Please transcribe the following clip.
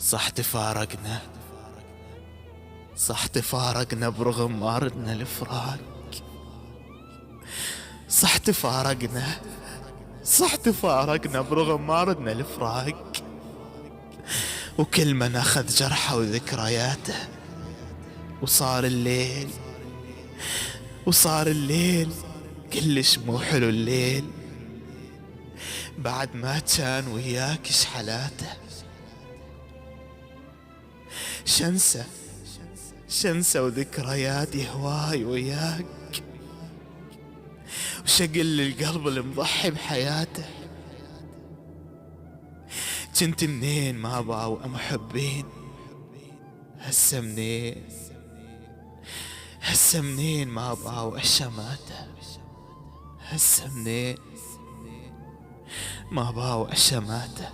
صح تفارقنا، صح تفارقنا برغم ما ردنا الفراق. صح تفارقنا، صح تفارقنا برغم ما ردنا الفراق. وكل من أخذ جرحه وذكرياته، وصار الليل، وصار الليل كلش مو حلو الليل بعد ما كان وياك شحلاته. شنسى شنسى وذكرياتي هواي وياك، وشقل للقلب المضحي بحياته. كنت منين ما باو محبين، هسه منين، هسه منين ما باو عشماته. هسه منين ما باو عشماته.